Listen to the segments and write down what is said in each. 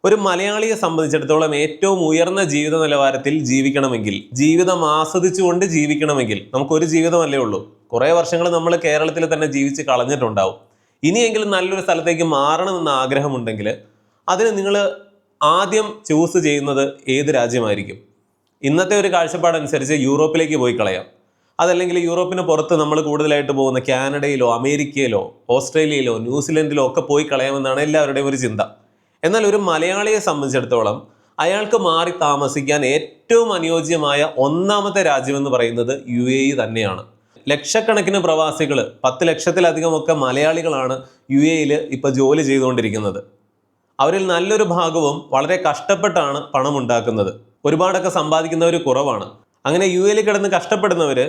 ഒരു മലയാളിയെ സംബന്ധിച്ചിടത്തോളം ഏറ്റവും ഉയർന്ന ജീവിത നിലവാരത്തിൽ ജീവിക്കണമെങ്കിൽ, ജീവിതം ആസ്വദിച്ചുകൊണ്ട് ജീവിക്കണമെങ്കിൽ, നമുക്കൊരു ജീവിതമല്ലേ ഉള്ളൂ. കുറേ വർഷങ്ങൾ നമ്മൾ കേരളത്തിൽ തന്നെ ജീവിച്ച് കളഞ്ഞിട്ടുണ്ടാവും. ഇനിയെങ്കിലും നല്ലൊരു സ്ഥലത്തേക്ക് മാറണമെന്ന് ആഗ്രഹമുണ്ടെങ്കിൽ അതിന് നിങ്ങൾ ആദ്യം ചൂസ് ചെയ്യുന്നത് ഏത് രാജ്യമായിരിക്കും? ഇന്നത്തെ ഒരു കാഴ്ചപ്പാടനുസരിച്ച് യൂറോപ്പിലേക്ക് പോയി കളയാം. അതല്ലെങ്കിൽ യൂറോപ്പിന് പുറത്ത് നമ്മൾ കൂടുതലായിട്ട് പോകുന്ന കാനഡയിലോ അമേരിക്കയിലോ ഓസ്ട്രേലിയയിലോ ന്യൂസിലൻഡിലോ ഒക്കെ പോയി കളയാമെന്നാണ് എല്ലാവരുടെയും ഒരു ചിന്ത. എന്നാൽ ഒരു മലയാളിയെ സംബന്ധിച്ചിടത്തോളം അയാൾക്ക് മാറി താമസിക്കാൻ ഏറ്റവും അനുയോജ്യമായ ഒന്നാമത്തെ രാജ്യമെന്ന് പറയുന്നത് UAE തന്നെയാണ്. ലക്ഷക്കണക്കിന് പ്രവാസികൾ, 10 ലക്ഷത്തിലധികമൊക്കെ മലയാളികളാണ് UAEയിൽ ഇപ്പോൾ ജോലി ചെയ്തുകൊണ്ടിരിക്കുന്നത്. അവരിൽ നല്ലൊരു ഭാഗവും വളരെ കഷ്ടപ്പെട്ടാണ് പണം ഉണ്ടാക്കുന്നത്. ഒരുപാടൊക്കെ സമ്പാദിക്കുന്നവർ കുറവാണ്. അങ്ങനെ UAEയിൽ കിടന്ന് കഷ്ടപ്പെടുന്നവർ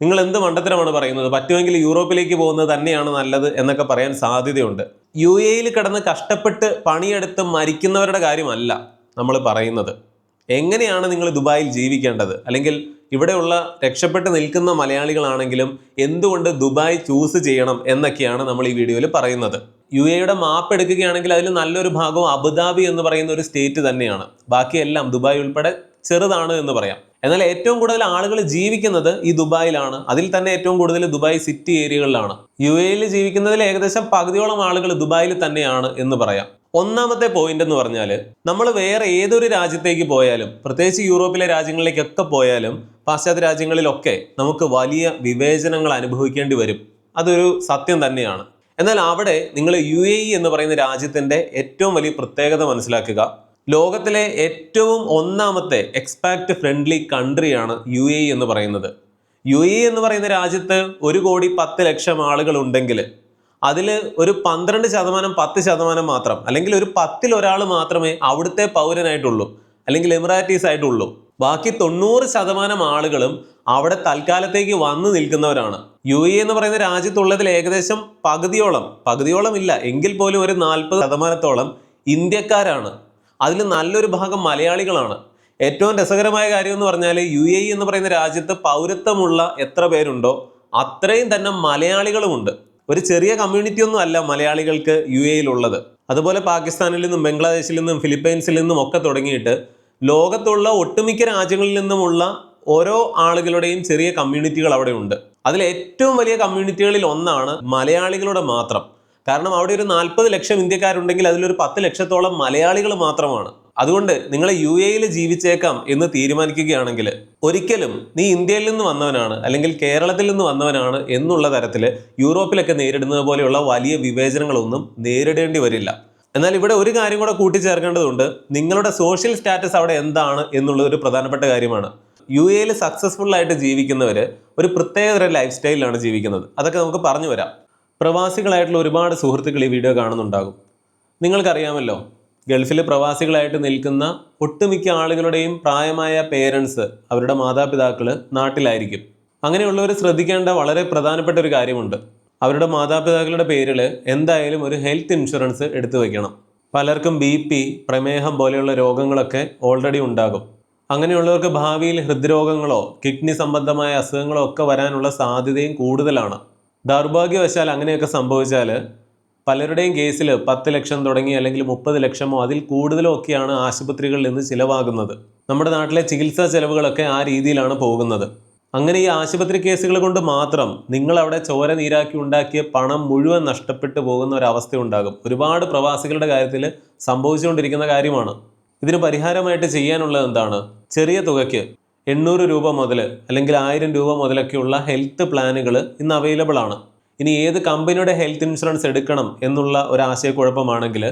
നിങ്ങൾ എന്ത് മണ്ടത്തരമാണ് പറയുന്നത്, പറ്റുമെങ്കിൽ യൂറോപ്പിലേക്ക് പോകുന്നത് തന്നെയാണ് നല്ലത് എന്നൊക്കെ പറയാൻ സാധ്യതയുണ്ട്. UAEയിൽ കിടന്ന് കഷ്ടപ്പെട്ട് പണിയെടുത്ത് മരിക്കുന്നവരുടെ കാര്യമല്ല നമ്മൾ പറയുന്നത്. എങ്ങനെയാണ് നിങ്ങൾ ദുബായിൽ ജീവിക്കേണ്ടത്, അല്ലെങ്കിൽ ഇവിടെയുള്ള രക്ഷപ്പെട്ട് നിൽക്കുന്ന മലയാളികളാണെങ്കിലും എന്തുകൊണ്ട് ദുബായ് ചൂസ് ചെയ്യണം എന്നൊക്കെയാണ് നമ്മൾ ഈ വീഡിയോയിൽ പറയുന്നത്. UAEയുടെ മാപ്പ് എടുക്കുകയാണെങ്കിൽ അതിൽ നല്ലൊരു ഭാഗവും അബുദാബി എന്ന് പറയുന്ന ഒരു സ്റ്റേറ്റ് തന്നെയാണ്. ബാക്കിയെല്ലാം ദുബായ് ഉൾപ്പെടെ ചെറുതാണ് എന്ന് പറയാം. എന്നാൽ ഏറ്റവും കൂടുതൽ ആളുകൾ ജീവിക്കുന്നത് ഈ ദുബായിലാണ്. അതിൽ തന്നെ ഏറ്റവും കൂടുതൽ ദുബായ് സിറ്റി ഏരിയകളിലാണ്. UAEയിൽ ജീവിക്കുന്നതിൽ ഏകദേശം പകുതിയോളം ആളുകൾ ദുബായിൽ തന്നെയാണ് എന്ന് പറയാം. ഒന്നാമത്തെ പോയിന്റ് എന്ന് പറഞ്ഞാൽ, നമ്മൾ വേറെ ഏതൊരു രാജ്യത്തേക്ക് പോയാലും, പ്രത്യേകിച്ച് യൂറോപ്പിലെ രാജ്യങ്ങളിലേക്കൊക്കെ പോയാലും പാശ്ചാത്യ രാജ്യങ്ങളിലൊക്കെ നമുക്ക് വലിയ വിവേചനങ്ങൾ അനുഭവിക്കേണ്ടി വരും. അതൊരു സത്യം തന്നെയാണ്. എന്നാൽ അവിടെ നിങ്ങൾ UAE എന്ന് പറയുന്ന രാജ്യത്തിന്റെ ഏറ്റവും വലിയ പ്രത്യേകത മനസ്സിലാക്കുക. ലോകത്തിലെ ഏറ്റവും ഒന്നാമത്തെ എക്സ്പാറ്റ് ഫ്രണ്ട്ലി കൺട്രിയാണ് UAE എന്ന് പറയുന്നത്. UAE എന്ന് പറയുന്ന രാജ്യത്ത് 1,10,00,000 ആളുകൾ ഉണ്ടെങ്കിൽ അതിൽ ഒരു 12%, 10% മാത്രം, അല്ലെങ്കിൽ ഒരു 10ൽ ഒരാൾ മാത്രമേ അവിടുത്തെ പൗരനായിട്ടുള്ളൂ, അല്ലെങ്കിൽ എമിറാറ്റീസ് ആയിട്ടുള്ളൂ. ബാക്കി 90% ആളുകളും അവിടെ തൽക്കാലത്തേക്ക് വന്നു നിൽക്കുന്നവരാണ്. UAE എന്ന് പറയുന്ന രാജ്യത്തുള്ളതിൽ ഏകദേശം പകുതിയോളം ഇല്ല എങ്കിൽ പോലും ഒരു 40%ഓളം ഇന്ത്യക്കാരാണ്. അതിൽ നല്ലൊരു ഭാഗം മലയാളികളാണ്. ഏറ്റവും രസകരമായ കാര്യം എന്ന് പറഞ്ഞാൽ, UAE എന്ന് പറയുന്ന രാജ്യത്ത് പൗരത്വമുള്ള എത്ര പേരുണ്ടോ അത്രയും തന്നെ മലയാളികളുമുണ്ട്. ഒരു ചെറിയ കമ്മ്യൂണിറ്റി ഒന്നും അല്ല മലയാളികൾക്ക് UAEയിൽ ഉള്ളത്. അതുപോലെ പാകിസ്ഥാനിൽ നിന്നും ബംഗ്ലാദേശിൽ നിന്നും ഫിലിപ്പൈൻസിൽ നിന്നും ഒക്കെ തുടങ്ങിയിട്ട് ലോകത്തുള്ള ഒട്ടുമിക്ക രാജ്യങ്ങളിൽ നിന്നുമുള്ള ഓരോ ആളുകളുടെയും ചെറിയ കമ്മ്യൂണിറ്റികൾ അവിടെ ഉണ്ട്. അതിൽ ഏറ്റവും വലിയ കമ്മ്യൂണിറ്റികളിൽ ഒന്നാണ് മലയാളികളുടെ മാത്രം. കാരണം അവിടെ ഒരു 40 ലക്ഷം ഇന്ത്യക്കാരുണ്ടെങ്കിൽ അതിലൊരു 10 ലക്ഷത്തോളം മലയാളികൾ മാത്രമാണ്. അതുകൊണ്ട് നിങ്ങൾ UAEയിൽ ജീവിച്ചേക്കാം എന്ന് തീരുമാനിക്കുകയാണെങ്കിൽ ഒരിക്കലും നീ ഇന്ത്യയിൽ നിന്ന് വന്നവനാണ് അല്ലെങ്കിൽ കേരളത്തിൽ നിന്ന് വന്നവനാണ് എന്നുള്ള തരത്തിൽ യൂറോപ്പിലൊക്കെ നേരിടുന്നത് പോലെയുള്ള വലിയ വിവേചനങ്ങളൊന്നും നേരിടേണ്ടി വരില്ല. എന്നാൽ ഇവിടെ ഒരു കാര്യം കൂടെ കൂട്ടിച്ചേർക്കേണ്ടതുണ്ട്. നിങ്ങളുടെ സോഷ്യൽ സ്റ്റാറ്റസ് അവിടെ എന്താണ് എന്നുള്ളത് ഒരു പ്രധാനപ്പെട്ട കാര്യമാണ്. UAEയിൽ സക്സസ്ഫുൾ ആയിട്ട് ജീവിക്കുന്നവർ ഒരു പ്രത്യേകതര ലൈഫ് സ്റ്റൈലിലാണ് ജീവിക്കുന്നത്. അതൊക്കെ നമുക്ക് പറഞ്ഞു വരാം. പ്രവാസികളായിട്ടുള്ള ഒരുപാട് സുഹൃത്തുക്കൾ ഈ വീഡിയോ കാണുന്നുണ്ടാകും. നിങ്ങൾക്കറിയാമല്ലോ, ഗൾഫിൽ പ്രവാസികളായിട്ട് നിൽക്കുന്ന ഒട്ടുമിക്ക ആളുകളുടെയും പ്രായമായ പേരൻസ്, അവരുടെ മാതാപിതാക്കൾ നാട്ടിലായിരിക്കും. അങ്ങനെയുള്ളവർ ശ്രദ്ധിക്കേണ്ട വളരെ പ്രധാനപ്പെട്ട ഒരു കാര്യമുണ്ട്. അവരുടെ മാതാപിതാക്കളുടെ പേരിൽ എന്തായാലും ഒരു ഹെൽത്ത് ഇൻഷുറൻസ് എടുത്തു വയ്ക്കണം. പലർക്കും BP, പ്രമേഹം പോലെയുള്ള രോഗങ്ങളൊക്കെ ഓൾറെഡി ഉണ്ടാകും. അങ്ങനെയുള്ളവർക്ക് ഭാവിയിൽ ഹൃദ്രോഗങ്ങളോ കിഡ്നി സംബന്ധമായ അസുഖങ്ങളോ ഒക്കെ വരാനുള്ള സാധ്യതയും കൂടുതലാണ്. ദൗർഭാഗ്യവശാൽ അങ്ങനെയൊക്കെ സംഭവിച്ചാൽ പലരുടെയും കേസിൽ 10 ലക്ഷം തുടങ്ങി അല്ലെങ്കിൽ 30 ലക്ഷമോ അതിൽ കൂടുതലോ ഒക്കെയാണ് ആശുപത്രികളിൽ നിന്ന് ചിലവാകുന്നത്. നമ്മുടെ നാട്ടിലെ ചികിത്സാ ചെലവുകളൊക്കെ ആ രീതിയിലാണ് പോകുന്നത്. അങ്ങനെ ഈ ആശുപത്രി കേസുകൾ കൊണ്ട് മാത്രം നിങ്ങൾ അവിടെ ചോര നീരാക്കി ഉണ്ടാക്കിയ പണം മുഴുവൻ നഷ്ടപ്പെട്ടു പോകുന്ന ഒരവസ്ഥ ഉണ്ടാകും. ഒരുപാട് പ്രവാസികളുടെ കാര്യത്തിൽ സംഭവിച്ചുകൊണ്ടിരിക്കുന്ന കാര്യമാണ്. ഇതിന് പരിഹാരമായിട്ട് ചെയ്യാനുള്ളത് എന്താണ്? ചെറിയ തുകയ്ക്ക് 800 രൂപ മുതൽ അല്ലെങ്കിൽ 1000 രൂപ മുതലൊക്കെയുള്ള ഹെൽത്ത് പ്ലാനുകൾ ഇന്ന് അവൈലബിൾ ആണ്. ഇനി ഏത് കമ്പനിയുടെ ഹെൽത്ത് ഇൻഷുറൻസ് എടുക്കണം എന്നുള്ള ഒരു ആശയക്കുഴപ്പമാണെങ്കിൽ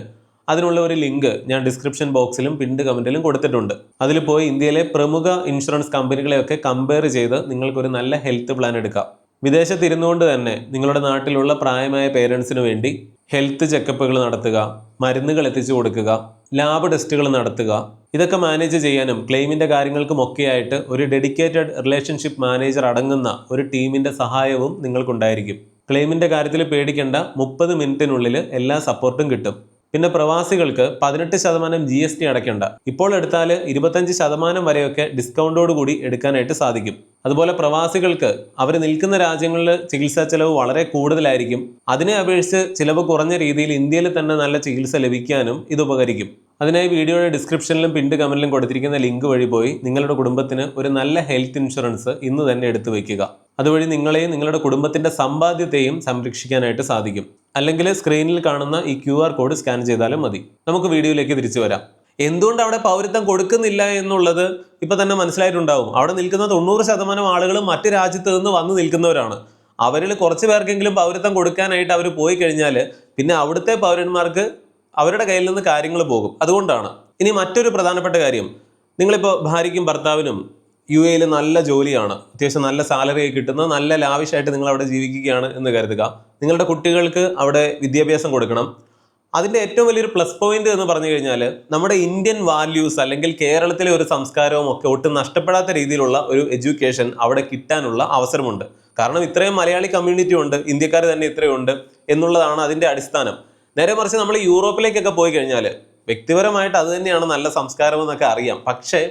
അതിനുള്ള ഒരു ലിങ്ക് ഞാൻ ഡിസ്ക്രിപ്ഷൻ ബോക്സിലും പിൻഡ് കമൻറ്റിലും കൊടുത്തിട്ടുണ്ട്. അതിൽ പോയി ഇന്ത്യയിലെ പ്രമുഖ ഇൻഷുറൻസ് കമ്പനികളെയൊക്കെ കമ്പയർ ചെയ്ത് നിങ്ങൾക്കൊരു നല്ല ഹെൽത്ത് പ്ലാൻ എടുക്കാം. വിദേശത്ത് ഇരുന്നുകൊണ്ട് തന്നെ നിങ്ങളുടെ നാട്ടിലുള്ള പ്രായമായ പേരൻസിന് വേണ്ടി ഹെൽത്ത് ചെക്കപ്പുകൾ നടത്തുക, മരുന്നുകൾ എത്തിച്ചു കൊടുക്കുക, ലാബ് ടെസ്റ്റുകൾ നടത്തുക, ഇതൊക്കെ മാനേജ് ചെയ്യാനും ക്ലെയിമിൻ്റെ കാര്യങ്ങൾക്കും ഒക്കെയായിട്ട് ഒരു ഡെഡിക്കേറ്റഡ് റിലേഷൻഷിപ്പ് മാനേജർ അടങ്ങുന്ന ഒരു ടീമിൻ്റെ സഹായവും നിങ്ങൾക്കുണ്ടായിരിക്കും. ക്ലെയിമിൻ്റെ കാര്യത്തിൽ പേടിക്കേണ്ട, 30 മിനിറ്റിനുള്ളിൽ എല്ലാ സപ്പോർട്ടും കിട്ടും. പിന്നെ പ്രവാസികൾക്ക് 18% GST അടയ്ക്കേണ്ട. ഇപ്പോൾ എടുത്താൽ 25% വരെയൊക്കെ ഡിസ്കൗണ്ടോട് കൂടി എടുക്കാനായിട്ട് സാധിക്കും. അതുപോലെ പ്രവാസികൾക്ക് അവർ നിൽക്കുന്ന രാജ്യങ്ങളിൽ ചികിത്സാ ചെലവ് വളരെ കൂടുതലായിരിക്കും. അതിനെ അപേക്ഷിച്ച് ചിലവ് കുറഞ്ഞ രീതിയിൽ ഇന്ത്യയിൽ തന്നെ നല്ല ചികിത്സ ലഭിക്കാനും ഇത് ഉപകരിക്കും. അതിനായി വീഡിയോയുടെ ഡിസ്ക്രിപ്ഷനിലും പിൻഡ് കമന്റിലും കൊടുത്തിരിക്കുന്ന ലിങ്ക് വഴി പോയി നിങ്ങളുടെ കുടുംബത്തിന് ഒരു നല്ല ഹെൽത്ത് ഇൻഷുറൻസ് ഇന്ന് തന്നെ എടുത്തു വയ്ക്കുക. അതുവഴി നിങ്ങളെയും നിങ്ങളുടെ കുടുംബത്തിന്റെ സമ്പാദ്യത്തെയും സംരക്ഷിക്കാനായിട്ട് സാധിക്കും. അല്ലെങ്കിൽ സ്ക്രീനിൽ കാണുന്ന ഈ QR കോഡ് സ്കാൻ ചെയ്താലും മതി. നമുക്ക് വീഡിയോയിലേക്ക് തിരിച്ചു വരാം. എന്തുകൊണ്ട് അവിടെ പൗരത്വം കൊടുക്കുന്നില്ല എന്നുള്ളത് ഇപ്പൊ തന്നെ മനസ്സിലായിട്ടുണ്ടാവും. അവിടെ നിൽക്കുന്ന 90% ആളുകളും മറ്റു രാജ്യത്ത് നിന്ന് വന്ന് നിൽക്കുന്നവരാണ്. അവരിൽ കുറച്ച് പേർക്കെങ്കിലും പൗരത്വം കൊടുക്കാനായിട്ട് അവർ പോയി കഴിഞ്ഞാൽ പിന്നെ അവിടുത്തെ പൗരന്മാർക്ക് അവരുടെ കയ്യിൽ നിന്ന് കാര്യങ്ങൾ പോകും. അതുകൊണ്ടാണ്. ഇനി മറ്റൊരു പ്രധാനപ്പെട്ട കാര്യം, നിങ്ങളിപ്പോൾ ഭാര്യയ്ക്കും ഭർത്താവിനും UAE നല്ല ജോലിയാണ്, അത്യാവശ്യം നല്ല സാലറി കിട്ടുന്ന നല്ല ലാവിഷായിട്ട് നിങ്ങൾ അവിടെ ജീവിക്കുകയാണ് എന്ന് കരുതുക. നിങ്ങളുടെ കുട്ടികൾക്ക് അവിടെ വിദ്യാഭ്യാസം കൊടുക്കണം. അതിൻ്റെ ഏറ്റവും വലിയൊരു പ്ലസ് പോയിന്റ് എന്ന് പറഞ്ഞു കഴിഞ്ഞാൽ നമ്മുടെ ഇന്ത്യൻ വാല്യൂസ് അല്ലെങ്കിൽ കേരളത്തിലെ ഒരു സംസ്കാരവും ഒക്കെ ഒട്ടും നഷ്ടപ്പെടാത്ത രീതിയിലുള്ള ഒരു എഡ്യൂക്കേഷൻ അവിടെ കിട്ടാനുള്ള അവസരമുണ്ട്. കാരണം ഇത്രയും മലയാളി കമ്മ്യൂണിറ്റി ഉണ്ട്, ഇന്ത്യക്കാർ തന്നെ ഇത്രയുണ്ട് എന്നുള്ളതാണ് അതിൻ്റെ അടിസ്ഥാനം. നേരെ മറിച്ച് നമ്മൾ യൂറോപ്പിലേക്കൊക്കെ പോയി കഴിഞ്ഞാൽ വ്യക്തിപരമായിട്ട് അത് തന്നെയാണ് നല്ല സംസ്കാരം എന്നൊക്കെ അറിയാം. പക്ഷേ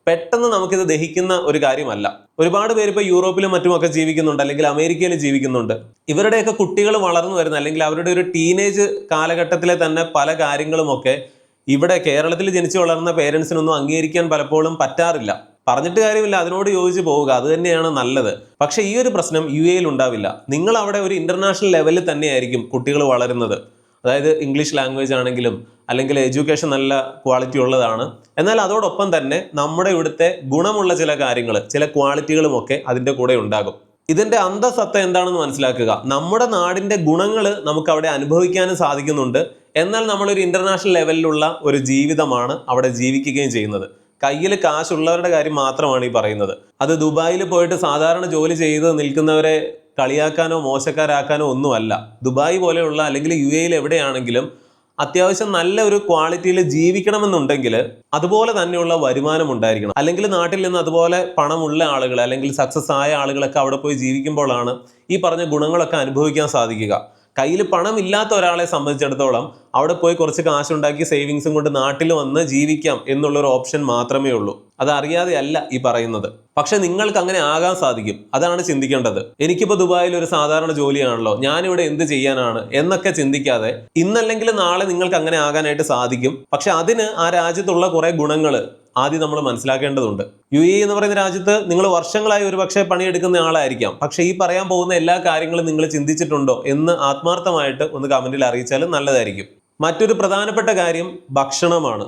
പെട്ടെന്ന് നമുക്കിത് ദഹിക്കുന്ന ഒരു കാര്യമല്ല. ഒരുപാട് പേര് ഇപ്പോൾ യൂറോപ്പിലും മറ്റുമൊക്കെ ജീവിക്കുന്നുണ്ട്, അല്ലെങ്കിൽ അമേരിക്കയിൽ ജീവിക്കുന്നുണ്ട്. ഇവരുടെയൊക്കെ കുട്ടികൾ വളർന്നു വരുന്ന അല്ലെങ്കിൽ അവരുടെ ഒരു ടീനേജ് കാലഘട്ടത്തിലെ തന്നെ പല കാര്യങ്ങളുമൊക്കെ ഇവിടെ കേരളത്തിൽ ജനിച്ചു വളർന്ന പേരൻസിനൊന്നും അംഗീകരിക്കാൻ പലപ്പോഴും പറ്റാറില്ല. പറഞ്ഞിട്ട് കാര്യമില്ല, അതിനോട് യോജിച്ച് പോവുക, അത് തന്നെയാണ് നല്ലത്. പക്ഷേ ഈ ഒരു പ്രശ്നം UAE ഉണ്ടാവില്ല. നിങ്ങൾ അവിടെ ഒരു ഇന്റർനാഷണൽ ലെവലിൽ തന്നെയായിരിക്കും കുട്ടികൾ വളരുന്നത്. അതായത് ഇംഗ്ലീഷ് ലാംഗ്വേജ് ആണെങ്കിലും അല്ലെങ്കിൽ എഡ്യൂക്കേഷൻ നല്ല ക്വാളിറ്റി ഉള്ളതാണ്. എന്നാൽ അതോടൊപ്പം തന്നെ നമ്മുടെ ഇവിടുത്തെ ഗുണമുള്ള ചില കാര്യങ്ങൾ, ചില ക്വാളിറ്റികളും ഒക്കെ അതിൻ്റെ കൂടെ ഉണ്ടാകും. ഇതിൻ്റെ അന്തസത്ത എന്താണെന്ന് മനസ്സിലാക്കുക. നമ്മുടെ നാടിൻ്റെ ഗുണങ്ങൾ നമുക്ക് അവിടെ അനുഭവിക്കാനും സാധിക്കുന്നുണ്ട്. എന്നാൽ നമ്മളൊരു ഇന്റർനാഷണൽ ലെവലിലുള്ള ഒരു ജീവിതമാണ് അവിടെ ജീവിക്കുകയും ചെയ്യുന്നത്. കയ്യിൽ കാശുള്ളവരുടെ കാര്യം മാത്രമാണ് ഈ പറയുന്നത്. അത് ദുബായിൽ പോയിട്ട് സാധാരണ ജോലി ചെയ്ത് നിൽക്കുന്നവരെ കളിയാക്കാനോ മോശക്കാരാക്കാനോ ഒന്നുമല്ല. ദുബായ് പോലെയുള്ള അല്ലെങ്കിൽ UAE എവിടെയാണെങ്കിലും അത്യാവശ്യം നല്ല ഒരു ക്വാളിറ്റിയിൽ ജീവിക്കണമെന്നുണ്ടെങ്കിൽ അതുപോലെ തന്നെയുള്ള വരുമാനം ഉണ്ടായിരിക്കണം. അല്ലെങ്കിൽ നാട്ടിൽ നിന്ന് അതുപോലെ പണമുള്ള ആളുകൾ അല്ലെങ്കിൽ സക്സസ് ആയ ആളുകളൊക്കെ അവിടെ പോയി ജീവിക്കുമ്പോഴാണ് ഈ പറഞ്ഞ ഗുണങ്ങളൊക്കെ അനുഭവിക്കാൻ സാധിക്കുക. കയ്യിൽ പണം ഇല്ലാത്ത ഒരാളെ സംബന്ധിച്ചിടത്തോളം അവിടെ പോയി കുറച്ച് കാശുണ്ടാക്കി സേവിങ്സും കൊണ്ട് നാട്ടിൽ വന്ന് ജീവിക്കാം എന്നുള്ളൊരു ഓപ്ഷൻ മാത്രമേ ഉള്ളൂ. അതറിയാതെ അല്ല ഈ പറയുന്നത്. പക്ഷെ നിങ്ങൾക്ക് അങ്ങനെ ആകാൻ സാധിക്കും. അതാണ് ചിന്തിക്കേണ്ടത്. എനിക്കിപ്പോൾ ദുബായിൽ ഒരു സാധാരണ ജോലിയാണല്ലോ, ഞാനിവിടെ എന്ത് ചെയ്യാനാണ് എന്നൊക്കെ ചിന്തിക്കാതെ ഇന്നല്ലെങ്കിൽ നാളെ നിങ്ങൾക്ക് അങ്ങനെ ആകാനായിട്ട് സാധിക്കും. പക്ഷെ അതിന് ആ രാജ്യത്തുള്ള കുറെ ഗുണങ്ങൾ ആദ്യം നമ്മൾ മനസ്സിലാക്കേണ്ടതുണ്ട്. UAE എന്ന് പറയുന്ന രാജ്യത്ത് നിങ്ങൾ വർഷങ്ങളായി ഒരു പക്ഷേ പണിയെടുക്കുന്ന ആളായിരിക്കാം. പക്ഷേ ഈ പറയാൻ പോകുന്ന എല്ലാ കാര്യങ്ങളും നിങ്ങൾ ചിന്തിച്ചിട്ടുണ്ടോ എന്ന് ആത്മാർത്ഥമായിട്ട് ഒന്ന് കമന്റിൽ അറിയിച്ചാൽ നല്ലതായിരിക്കും. മറ്റൊരു പ്രധാനപ്പെട്ട കാര്യം ഭക്ഷണമാണ്.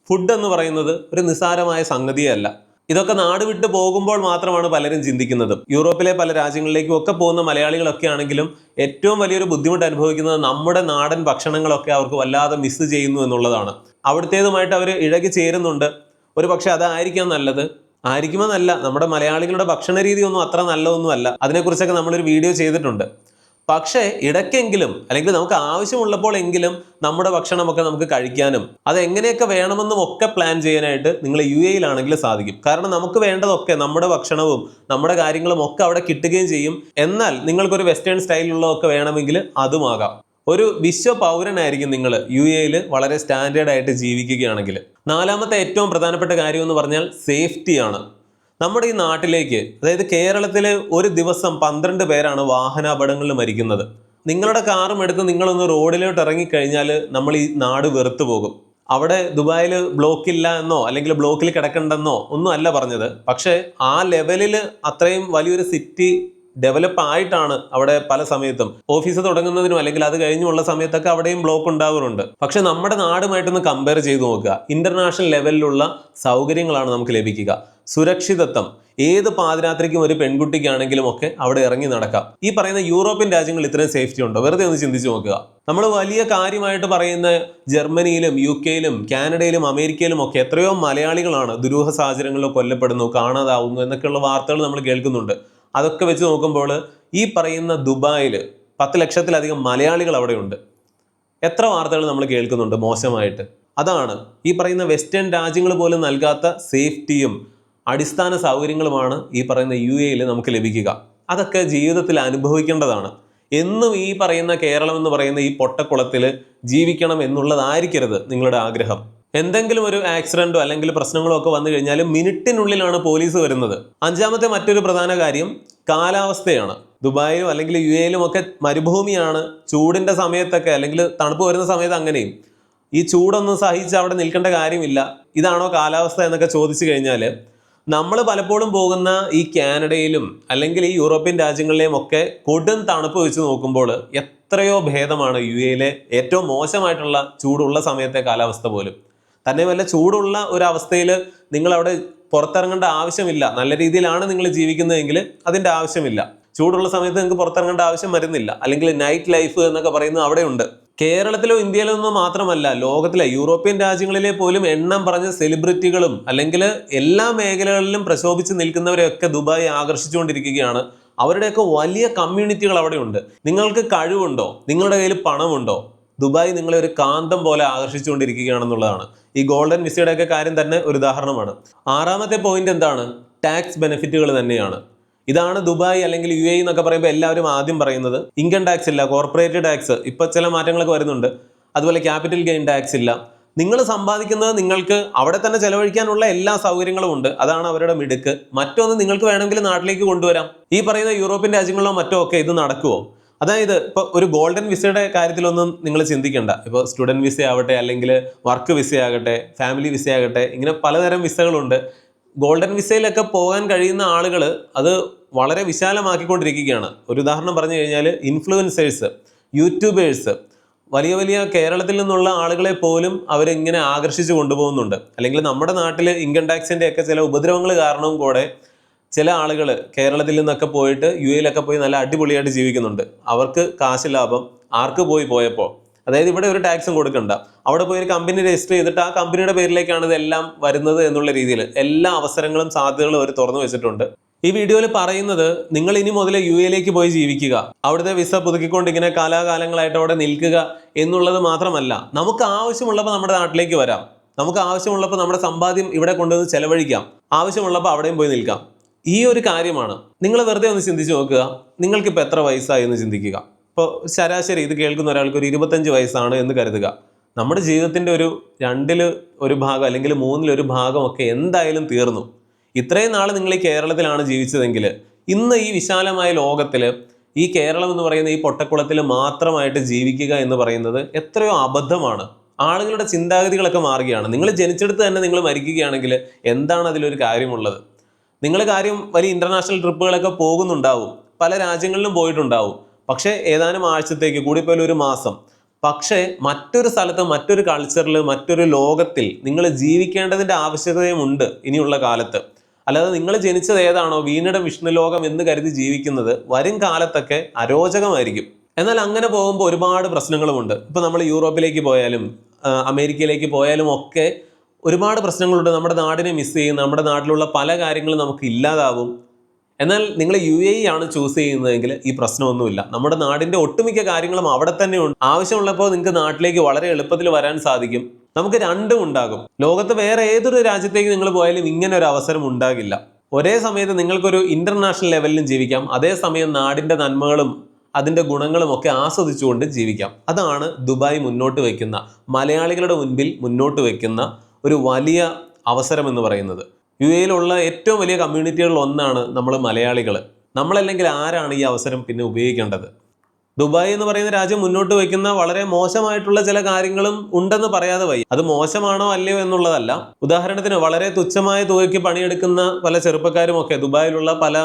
ഫുഡ് എന്ന് പറയുന്നത് ഒരു നിസ്സാരമായ സംഗതിയല്ല. ഇതൊക്കെ നാട് വിട്ട് പോകുമ്പോൾ മാത്രമാണ് പലരും ചിന്തിക്കുന്നത്. യൂറോപ്പിലെ പല രാജ്യങ്ങളിലേക്കും ഒക്കെ പോകുന്ന മലയാളികളൊക്കെ ആണെങ്കിലും ഏറ്റവും വലിയൊരു ബുദ്ധിമുട്ട് അനുഭവിക്കുന്നത് നമ്മുടെ നാടൻ ഭക്ഷണങ്ങളൊക്കെ അവർക്ക് വല്ലാതെ മിസ് ചെയ്യുന്നു എന്നുള്ളതാണ്. അവിടുത്തേതുമായിട്ട് അവർ ഇഴകി ചേരുന്നുണ്ട്. ഒരു പക്ഷെ അതായിരിക്കാം നല്ലത്. ആയിരിക്കുമെന്നല്ല, നമ്മുടെ മലയാളികളുടെ ഭക്ഷണ രീതി ഒന്നും അത്ര നല്ലതൊന്നുമല്ല. അതിനെക്കുറിച്ചൊക്കെ നമ്മളൊരു വീഡിയോ ചെയ്തിട്ടുണ്ട്. പക്ഷേ ഇടയ്ക്കെങ്കിലും അല്ലെങ്കിൽ നമുക്ക് ആവശ്യമുള്ളപ്പോൾ എങ്കിലും നമ്മുടെ ഭക്ഷണമൊക്കെ നമുക്ക് കഴിക്കാനും അത് എങ്ങനെയൊക്കെ വേണമെന്നും ഒക്കെ പ്ലാൻ ചെയ്യാനായിട്ട് നിങ്ങൾ UAE സാധിക്കും. കാരണം നമുക്ക് വേണ്ടതൊക്കെ നമ്മുടെ ഭക്ഷണവും നമ്മുടെ കാര്യങ്ങളും ഒക്കെ അവിടെ കിട്ടുകയും ചെയ്യും. എന്നാൽ നിങ്ങൾക്കൊരു വെസ്റ്റേൺ സ്റ്റൈലിലുള്ളതൊക്കെ വേണമെങ്കിൽ അതുമാകാം. ഒരു വിശ്വ പൗരനായിരിക്കും നിങ്ങൾ UAE വളരെ സ്റ്റാൻഡേർഡ് ആയിട്ട് ജീവിക്കുകയാണെങ്കിൽ. നാലാമത്തെ ഏറ്റവും പ്രധാനപ്പെട്ട കാര്യം എന്ന് പറഞ്ഞാൽ സേഫ്റ്റിയാണ്. നമ്മുടെ ഈ നാട്ടിലേക്ക്, അതായത് കേരളത്തിൽ ഒരു ദിവസം 12 പേരാണ് വാഹനാപകടങ്ങളിൽ മരിക്കുന്നത്. നിങ്ങളുടെ കാറും എടുത്ത് നിങ്ങളൊന്ന് റോഡിലോട്ട് ഇറങ്ങിക്കഴിഞ്ഞാൽ നമ്മൾ ഈ നാട് വെറുത്തു പോകും. അവിടെ ദുബായിൽ ബ്ലോക്കില്ല എന്നോ അല്ലെങ്കിൽ ബ്ലോക്കിൽ കിടക്കണ്ടെന്നോ ഒന്നും അല്ല പറഞ്ഞത്. പക്ഷേ ആ ലെവലിൽ അത്രയും വലിയൊരു സിറ്റി ഡെവലപ്പ് ആയിട്ടാണ് അവിടെ പല സമയത്തും ഓഫീസ് തുടങ്ങുന്നതിനും അല്ലെങ്കിൽ അത് കഴിഞ്ഞുള്ള സമയത്തൊക്കെ അവിടെയും ബ്ലോക്ക് ഉണ്ടാവാറുണ്ട്. പക്ഷെ നമ്മുടെ നാടുമായിട്ടൊന്ന് കമ്പയർ ചെയ്ത് നോക്കുക. ഇന്റർനാഷണൽ ലെവലിലുള്ള സൗകര്യങ്ങളാണ് നമുക്ക് ലഭിക്കുക. സുരക്ഷിതത്വം, ഏത് പാതിരാത്രിക്കും ഒരു പെൺകുട്ടിക്കാണെങ്കിലും ഒക്കെ അവിടെ ഇറങ്ങി നടക്കാം. ഈ പറയുന്ന യൂറോപ്യൻ രാജ്യങ്ങൾ ഇത്രയും സേഫ്റ്റി ഉണ്ടോ? വെറുതെ ഒന്ന് ചിന്തിച്ചു നോക്കുക. നമ്മൾ വലിയ കാര്യമായിട്ട് പറയുന്ന ജർമ്മനിയിലും UK-യിലും കാനഡയിലും അമേരിക്കയിലും ഒക്കെ എത്രയോ മലയാളികളാണ് ദുരൂഹ സാഹചര്യങ്ങളിൽ കൊല്ലപ്പെടുന്നു, കാണാതാവുന്നു എന്നൊക്കെയുള്ള വാർത്തകൾ നമ്മൾ കേൾക്കുന്നുണ്ട്. അതൊക്കെ വെച്ച് നോക്കുമ്പോൾ ഈ പറയുന്ന ദുബായിൽ 10 ലക്ഷത്തിലധികം മലയാളികൾ അവിടെയുണ്ട്. എത്ര വാർത്തകൾ നമ്മൾ കേൾക്കുന്നുണ്ട് മോശമായിട്ട്. അതാണ് ഈ പറയുന്ന വെസ്റ്റേൺ രാജ്യങ്ങൾ പോലും നൽകാത്ത സേഫ്റ്റിയും അടിസ്ഥാന സൗകര്യങ്ങളുമാണ് ഈ പറയുന്ന UAE നമുക്ക് ലഭിക്കുക. അതൊക്കെ ജീവിതത്തിൽ അനുഭവിക്കേണ്ടതാണ്. എന്നും ഈ പറയുന്ന കേരളം എന്ന് പറയുന്ന ഈ പൊട്ടക്കുളത്തിൽ ജീവിക്കണം എന്നുള്ളതായിരിക്കരുത് നിങ്ങളുടെ ആഗ്രഹം. എന്തെങ്കിലും ഒരു ആക്സിഡന്റോ അല്ലെങ്കിൽ പ്രശ്നങ്ങളോ ഒക്കെ വന്നു കഴിഞ്ഞാൽ മിനിറ്റിനുള്ളിലാണ് പോലീസ് വരുന്നത്. അഞ്ചാമത്തെ മറ്റൊരു പ്രധാന കാര്യം കാലാവസ്ഥയാണ്. ദുബായിലും അല്ലെങ്കിൽ UAE-ലും ഒക്കെ മരുഭൂമിയാണ്. ചൂടിന്റെ സമയത്തൊക്കെ അല്ലെങ്കിൽ തണുപ്പ് വരുന്ന സമയത്ത് അങ്ങനെയും ഈ ചൂടൊന്നും സഹിച്ച് അവിടെ നിൽക്കേണ്ട കാര്യമില്ല, ഇതാണോ കാലാവസ്ഥ എന്നൊക്കെ ചോദിച്ചു കഴിഞ്ഞാൽ, നമ്മൾ പലപ്പോഴും പോകുന്ന ഈ കാനഡയിലും അല്ലെങ്കിൽ ഈ യൂറോപ്യൻ രാജ്യങ്ങളിലെയും ഒക്കെ കൊടും തണുപ്പ് വെച്ച് നോക്കുമ്പോൾ എത്രയോ ഭേദമാണ് യു എയിലെ ഏറ്റവും മോശമായിട്ടുള്ള ചൂടുള്ള സമയത്തെ കാലാവസ്ഥ പോലും. തന്നെ വല്ല ചൂടുള്ള ഒരു അവസ്ഥയിൽ നിങ്ങൾ അവിടെ പുറത്തിറങ്ങേണ്ട ആവശ്യമില്ല. നല്ല രീതിയിലാണ് നിങ്ങൾ ജീവിക്കുന്നതെങ്കിൽ അതിൻ്റെ ആവശ്യമില്ല. ചൂടുള്ള സമയത്ത് നിങ്ങൾക്ക് പുറത്തിറങ്ങേണ്ട ആവശ്യം വരുന്നില്ല. അല്ലെങ്കിൽ നൈറ്റ് ലൈഫ് എന്നൊക്കെ പറയുന്നത് അവിടെയുണ്ട്. കേരളത്തിലോ ഇന്ത്യയിലോ ഒന്നും മാത്രമല്ല, ലോകത്തിലെ യൂറോപ്യൻ രാജ്യങ്ങളിലെ പോലും എണ്ണം പറഞ്ഞ സെലിബ്രിറ്റികളും അല്ലെങ്കിൽ എല്ലാ മേഖലകളിലും പ്രശോഭിച്ച് നിൽക്കുന്നവരെയൊക്കെ ദുബായ് ആകർഷിച്ചുകൊണ്ടിരിക്കുകയാണ്. അവരുടെയൊക്കെ വലിയ കമ്മ്യൂണിറ്റികൾ അവിടെയുണ്ട്. നിങ്ങൾക്ക് കഴിവുണ്ടോ, നിങ്ങളുടെ കയ്യിൽ പണമുണ്ടോ, ദുബായ് നിങ്ങളെ ഒരു കാന്തം പോലെ ആകർഷിച്ചുകൊണ്ടിരിക്കുകയാണെന്നുള്ളതാണ്. ഈ ഗോൾഡൻ വിസയുടെ ഒക്കെ കാര്യം തന്നെ ഒരു ഉദാഹരണമാണ്. ആറാമത്തെ പോയിന്റ് എന്താണ്? ടാക്സ് ബെനിഫിറ്റുകൾ തന്നെയാണ്. ഇതാണ് ദുബായ് അല്ലെങ്കിൽ യു എ എന്നൊക്കെ പറയുമ്പോൾ എല്ലാവരും ആദ്യം പറയുന്നത്. ഇൻകം ടാക്സ് ഇല്ല, കോർപ്പറേറ്റ് ടാക്സ് ഇപ്പൊ ചില മാറ്റങ്ങളൊക്കെ വരുന്നുണ്ട്. അതുപോലെ ക്യാപിറ്റൽ ഗെയിൻ ടാക്സ് ഇല്ല. നിങ്ങൾ സമ്പാദിക്കുന്നത് നിങ്ങൾക്ക് അവിടെ തന്നെ ചെലവഴിക്കാനുള്ള എല്ലാ സൗകര്യങ്ങളും ഉണ്ട്. അതാണ് അവരുടെ മിടുക്ക്. മറ്റൊന്ന് നിങ്ങൾക്ക് വേണമെങ്കിൽ നാട്ടിലേക്ക് കൊണ്ടുവരാം. ഈ പറയുന്ന യൂറോപ്യൻ രാജ്യങ്ങളിലോ മറ്റോ ഒക്കെ ഇത് നടക്കുമോ? അതായത് ഇപ്പോൾ ഒരു ഗോൾഡൻ വിസയുടെ കാര്യത്തിലൊന്നും നിങ്ങൾ ചിന്തിക്കേണ്ട. ഇപ്പോൾ സ്റ്റുഡൻറ് വിസ ആവട്ടെ, അല്ലെങ്കിൽ വർക്ക് വിസ ആകട്ടെ, ഫാമിലി വിസ ആകട്ടെ, ഇങ്ങനെ പലതരം വിസകളുണ്ട്. ഗോൾഡൻ വിസയിലൊക്കെ പോകാൻ കഴിയുന്ന ആളുകൾ അത് വളരെ വിശാലമാക്കിക്കൊണ്ടിരിക്കുകയാണ്. ഒരു ഉദാഹരണം പറഞ്ഞു കഴിഞ്ഞാൽ ഇൻഫ്ലുവൻസേഴ്സ്, യൂട്യൂബേഴ്സ്, വലിയ വലിയ കേരളത്തിൽ നിന്നുള്ള ആളുകളെ പോലും അവരിങ്ങനെ ആകർഷിച്ച് കൊണ്ടുപോകുന്നുണ്ട്. അല്ലെങ്കിൽ നമ്മുടെ നാട്ടിൽ ഇൻകം ടാക്സിൻ്റെ ഒക്കെ ചില ഉപദ്രവങ്ങൾ കാരണവും കൂടെ ചില ആളുകൾ കേരളത്തിൽ നിന്നൊക്കെ പോയിട്ട് യു എയിലൊക്കെ പോയി നല്ല അടിപൊളിയായിട്ട് ജീവിക്കുന്നുണ്ട്. അവർക്ക് കാശ് ലാഭം ആർക്ക് പോയപ്പോൾ, അതായത് ഇവിടെ ഒരു ടാക്സും കൊടുക്കണ്ട, അവിടെ പോയി ഒരു കമ്പനി രജിസ്റ്റർ ചെയ്തിട്ട് ആ കമ്പനിയുടെ പേരിലേക്കാണ് ഇതെല്ലാം വരുന്നത് എന്നുള്ള രീതിയിൽ എല്ലാ അവസരങ്ങളും സാധ്യതകളും അവർ തുറന്നു വെച്ചിട്ടുണ്ട്. ഈ വീഡിയോയിൽ പറയുന്നത്, നിങ്ങൾ ഇനി മുതൽ യു എയിലേക്ക് പോയി ജീവിക്കുക, അവിടുത്തെ വിസ പുതുക്കിക്കൊണ്ട് ഇങ്ങനെ കാലാകാലങ്ങളായിട്ട് അവിടെ നിൽക്കുക എന്നുള്ളത് മാത്രമല്ല, നമുക്ക് ആവശ്യമുള്ളപ്പോൾ നമ്മുടെ നാട്ടിലേക്ക് വരാം, നമുക്ക് ആവശ്യമുള്ളപ്പോൾ നമ്മുടെ സമ്പാദ്യം ഇവിടെ കൊണ്ടുവന്ന് ചെലവഴിക്കാം, ആവശ്യമുള്ളപ്പോൾ അവിടെയും പോയി നിൽക്കാം. ഈ ഒരു കാര്യമാണ്. നിങ്ങൾ വെറുതെ ഒന്ന് ചിന്തിച്ച് നോക്കുക. നിങ്ങൾക്കിപ്പോൾ എത്ര വയസ്സായി എന്ന് ചിന്തിക്കുക. ഇപ്പോൾ ശരാശരി ഇത് കേൾക്കുന്ന ഒരാൾക്ക് ഒരു 25 വയസ്സാണ് എന്ന് കരുതുക. നമ്മുടെ ജീവിതത്തിൻ്റെ ഒരു 2/1 ഭാഗം അല്ലെങ്കിൽ 1/3 ഭാഗമൊക്കെ എന്തായാലും തീർന്നു. ഇത്രയും നാൾ നിങ്ങൾ ഈ കേരളത്തിലാണ് ജീവിച്ചതെങ്കിൽ ഇന്ന് ഈ വിശാലമായ ലോകത്തിൽ ഈ കേരളം എന്ന് പറയുന്ന ഈ പൊട്ടക്കുളത്തിൽ മാത്രമായിട്ട് ജീവിക്കുക എന്ന് പറയുന്നത് എത്രയോ അബദ്ധമാണ്. ആളുകളുടെ ചിന്താഗതികളൊക്കെ മാറുകയാണ്. നിങ്ങൾ ജനിച്ചെടുത്ത് തന്നെ നിങ്ങൾ മരിക്കുകയാണെങ്കിൽ എന്താണ് അതിലൊരു കാര്യമുള്ളത്? നിങ്ങൾ വലിയ ഇന്റർനാഷണൽ ട്രിപ്പുകളൊക്കെ പോകുന്നുണ്ടാവും, പല രാജ്യങ്ങളിലും പോയിട്ടുണ്ടാവും. പക്ഷേ ഏതാനും ആഴ്ചത്തേക്ക്, കൂടിപ്പോയാൽ ഒരു മാസം. പക്ഷേ മറ്റൊരു സ്ഥലത്ത്, മറ്റൊരു കൾച്ചറിൽ, മറ്റൊരു ലോകത്തിൽ നിങ്ങൾ ജീവിക്കേണ്ടതിൻ്റെ ആവശ്യകതയുമുണ്ട് ഇനിയുള്ള കാലത്ത്. അല്ലാതെ നിങ്ങൾ ജനിച്ചത് ഏതാണോ, വീണയുടെ വിഷ്ണുലോകം എന്ന് കരുതി ജീവിക്കുന്നത് വരും കാലത്തൊക്കെ അരോചകമായിരിക്കും. എന്നാൽ അങ്ങനെ പോകുമ്പോൾ ഒരുപാട് പ്രശ്നങ്ങളുമുണ്ട്. ഇപ്പം നമ്മൾ യൂറോപ്പിലേക്ക് പോയാലും അമേരിക്കയിലേക്ക് പോയാലും ഒക്കെ ഒരുപാട് പ്രശ്നങ്ങളുണ്ട്. നമ്മുടെ നാടിനെ മിസ് ചെയ്യും, നമ്മുടെ നാട്ടിലുള്ള പല കാര്യങ്ങളും നമുക്ക് ഇല്ലാതാവും. എന്നാൽ നിങ്ങൾ യു എ ആണ് ചൂസ് ചെയ്യുന്നതെങ്കിൽ ഈ പ്രശ്നമൊന്നുമില്ല. നമ്മുടെ നാടിൻ്റെ ഒട്ടുമിക്ക കാര്യങ്ങളും അവിടെ തന്നെ ഉണ്ട്. ആവശ്യമുള്ളപ്പോൾ നിങ്ങൾക്ക് നാട്ടിലേക്ക് വളരെ എളുപ്പത്തിൽ വരാൻ സാധിക്കും. നമുക്ക് രണ്ടും ഉണ്ടാകും. ലോകത്ത് വേറെ ഏതൊരു രാജ്യത്തേക്ക് നിങ്ങൾ പോയാലും ഇങ്ങനെ ഒരു അവസരം ഉണ്ടാകില്ല. ഒരേ സമയത്ത് നിങ്ങൾക്കൊരു ഇന്റർനാഷണൽ ലെവലിലും ജീവിക്കാം, അതേസമയം നാടിൻ്റെ നന്മകളും അതിൻ്റെ ഗുണങ്ങളും ഒക്കെ ആസ്വദിച്ചുകൊണ്ട് ജീവിക്കാം. അതാണ് ദുബായ് മുന്നോട്ട് വയ്ക്കുന്ന, മലയാളികളുടെ മുൻപിൽ മുന്നോട്ട് വയ്ക്കുന്ന ഒരു വലിയ അവസരം എന്ന് പറയുന്നത്. യു എയിലുള്ള ഏറ്റവും വലിയ കമ്മ്യൂണിറ്റികളിൽ ഒന്നാണ് നമ്മൾ മലയാളികൾ. നമ്മളല്ലെങ്കിൽ ആരാണ് ഈ അവസരം പിന്നെ ഉപയോഗിക്കേണ്ടത്? ദുബായ് എന്ന് പറയുന്ന രാജ്യം മുന്നോട്ട് വയ്ക്കുന്ന വളരെ മോശമായിട്ടുള്ള ചില കാര്യങ്ങളും ഉണ്ടെന്ന് പറയാതെ വയ്യ. അത് മോശമാണോ അല്ലയോ എന്നുള്ളതല്ല. ഉദാഹരണത്തിന് വളരെ തുച്ഛമായ തുകയ്ക്ക് പണിയെടുക്കുന്ന പല ചെറുപ്പക്കാരും ഒക്കെ ദുബായിലുള്ള പല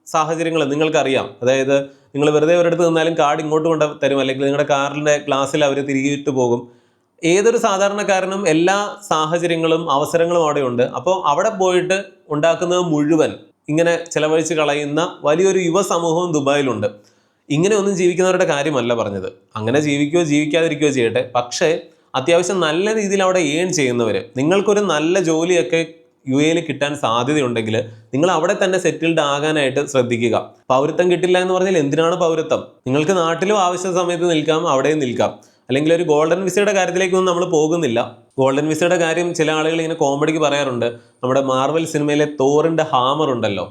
സാഹചര്യങ്ങളും നിങ്ങൾക്കറിയാം. അതായത് നിങ്ങൾ വെറുതെ ഒരിടത്ത് നിന്നാലും കാർഡ് ഇങ്ങോട്ട് കൊണ്ട് തരും, അല്ലെങ്കിൽ നിങ്ങളുടെ കാറിൻ്റെ ഗ്ലാസ്സിൽ അവർ തിരികെയിട്ട് പോകും. ഏതൊരു സാധാരണക്കാരനും എല്ലാ സാഹചര്യങ്ങളും അവസരങ്ങളും അവിടെയുണ്ട്. അപ്പോൾ അവിടെ പോയിട്ട് ഉണ്ടാക്കുന്നത് മുഴുവൻ ഇങ്ങനെ ചെലവഴിച്ച് കളയുന്ന വലിയൊരു യുവ സമൂഹവും ദുബായിലുണ്ട്. ഇങ്ങനെ ഒന്നും ജീവിക്കുന്നവരുടെ കാര്യമല്ല പറഞ്ഞത്. അങ്ങനെ ജീവിക്കുകയോ ജീവിക്കാതിരിക്കുകയോ ചെയ്യട്ടെ, പക്ഷേ അത്യാവശ്യം നല്ല രീതിയിൽ അവിടെ ഏൺ ചെയ്യുന്നവർ, നിങ്ങൾക്കൊരു നല്ല ജോലിയൊക്കെ യു എയിൽ കിട്ടാൻ സാധ്യതയുണ്ടെങ്കിൽ നിങ്ങൾ അവിടെ തന്നെ സെറ്റിൽഡ് ആകാനായിട്ട് ശ്രദ്ധിക്കുക. പൗരത്വം കിട്ടില്ല എന്ന് പറഞ്ഞാൽ എന്തിനാണ് പൗരത്വം? നിങ്ങൾക്ക് നാട്ടിലും ആവശ്യ സമയത്ത് നിൽക്കാം, അവിടെയും നിൽക്കാം. അല്ലെങ്കിൽ ഒരു ഗോൾഡൻ വിസയുടെ കാര്യത്തിലേക്കൊന്നും നമ്മൾ പോകുന്നില്ല. ഗോൾഡൻ വിസയുടെ കാര്യം ചില ആളുകൾ ഇങ്ങനെ കോമഡിക്ക് പറയാറുണ്ട്. നമ്മുടെ മാർവൽ സിനിമയിലെ തോറിൻ്റെ ഹാമർ ഉണ്ടല്ലോ,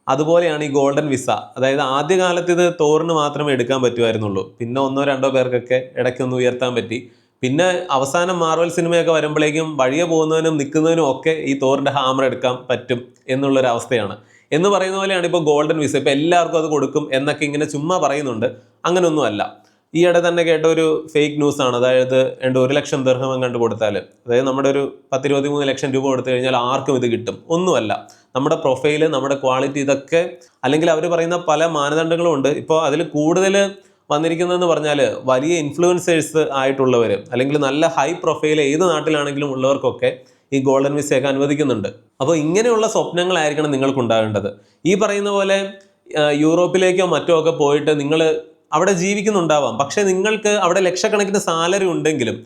അതുപോലെയാണ് ഈ ഗോൾഡൻ വിസ. അതായത് ആദ്യകാലത്ത് ഇത് തോറിന് മാത്രമേ എടുക്കാൻ പറ്റുമായിരുന്നുള്ളൂ. പിന്നെ 1-2 പേർക്കൊക്കെ ഇടയ്ക്കൊന്ന് ഉയർത്താൻ പറ്റി. പിന്നെ അവസാനം മാർവൽ സിനിമയൊക്കെ വരുമ്പോഴേക്കും വഴിയെ പോകുന്നതിനും നിൽക്കുന്നതിനും ഒക്കെ ഈ തോറിൻ്റെ ഹാമർ എടുക്കാൻ പറ്റും എന്നുള്ളൊരവസ്ഥയാണ്. എന്ന് പറയുന്ന പോലെയാണ് ഇപ്പോൾ ഗോൾഡൻ വിസ. ഇപ്പോൾ എല്ലാവർക്കും അത് കൊടുക്കും എന്നൊക്കെ ഇങ്ങനെ ചുമ്മാ പറയുന്നുണ്ട്. അങ്ങനെയൊന്നും അല്ല. ഈയിടെ തന്നെ കേട്ട ഒരു ഫേക്ക് ന്യൂസ് ആണ്. അതായത് 1 ലക്ഷം ദിർഹം കണ്ടു കൊടുത്താൽ, അതായത് നമ്മുടെ ഒരു 10-23 ലക്ഷം രൂപ കൊടുത്തു കഴിഞ്ഞാൽ ആർക്കും ഇത് കിട്ടും. ഒന്നുമല്ല. നമ്മുടെ പ്രൊഫൈല്, നമ്മുടെ ക്വാളിറ്റി, ഇതൊക്കെ അല്ലെങ്കിൽ അവർ പറയുന്ന പല മാനദണ്ഡങ്ങളും ഉണ്ട്. ഇപ്പോൾ അതിൽ കൂടുതൽ വന്നിരിക്കുന്നതെന്ന് പറഞ്ഞാൽ വലിയ ഇൻഫ്ലുവൻസേഴ്സ് ആയിട്ടുള്ളവർ അല്ലെങ്കിൽ നല്ല ഹൈ പ്രൊഫൈൽ ഏത് നാട്ടിലാണെങ്കിലും ഉള്ളവർക്കൊക്കെ ഈ ഗോൾഡൻ വിസയൊക്കെ അനുവദിക്കുന്നുണ്ട്. അപ്പോൾ ഇങ്ങനെയുള്ള സ്വപ്നങ്ങളായിരിക്കണം നിങ്ങൾക്കുണ്ടാകേണ്ടത്. ഈ പറയുന്ന പോലെ യൂറോപ്പിലേക്കോ മറ്റോ ഒക്കെ പോയിട്ട് നിങ്ങൾ അവിടെ ജീവിക്കുന്നുണ്ടാവാം. പക്ഷേ നിങ്ങൾക്ക് അവിടെ ലക്ഷക്കണക്കിന് സാലറി ഉണ്ടെങ്കിലും,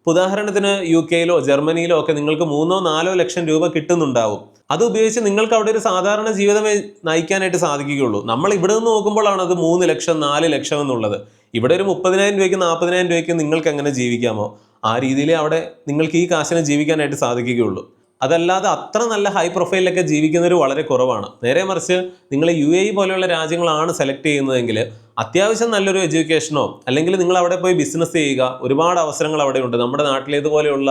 ഉദാഹരണത്തിന് UK-യിലോ ജർമ്മനിയിലോ ഒക്കെ നിങ്ങൾക്ക് 3-4 ലക്ഷം രൂപ കിട്ടുന്നുണ്ടാവും. അത് ഉപയോഗിച്ച് നിങ്ങൾക്ക് അവിടെ ഒരു സാധാരണ ജീവിതമേ നയിക്കാനായിട്ട് സാധിക്കുകയുള്ളൂ. നമ്മൾ ഇവിടെ നിന്ന് നോക്കുമ്പോഴാണ് അത് 3 ലക്ഷം 4 ലക്ഷം എന്നുള്ളത്. ഇവിടെ ഒരു 30,000 രൂപയ്ക്ക് 40,000 രൂപയ്ക്ക് നിങ്ങൾക്ക് എങ്ങനെ ജീവിക്കാമോ ആ രീതിയിൽ അവിടെ നിങ്ങൾക്ക് ഈ കാശിന് ജീവിക്കാനായിട്ട് സാധിക്കുകയുള്ളൂ. അതല്ലാതെ അത്ര നല്ല ഹൈ പ്രൊഫൈലിലൊക്കെ ജീവിക്കുന്നവർ വളരെ കുറവാണ്. നേരെ മറിച്ച് നിങ്ങൾ UAE പോലെയുള്ള രാജ്യങ്ങളാണ് സെലക്ട് ചെയ്യുന്നതെങ്കിൽ അത്യാവശ്യം നല്ലൊരു എഡ്യൂക്കേഷനോ അല്ലെങ്കിൽ നിങ്ങൾ അവിടെ പോയി ബിസിനസ് ചെയ്യുക, ഒരുപാട് അവസരങ്ങൾ അവിടെ ഉണ്ട്. നമ്മുടെ നാട്ടിലേതുപോലെയുള്ള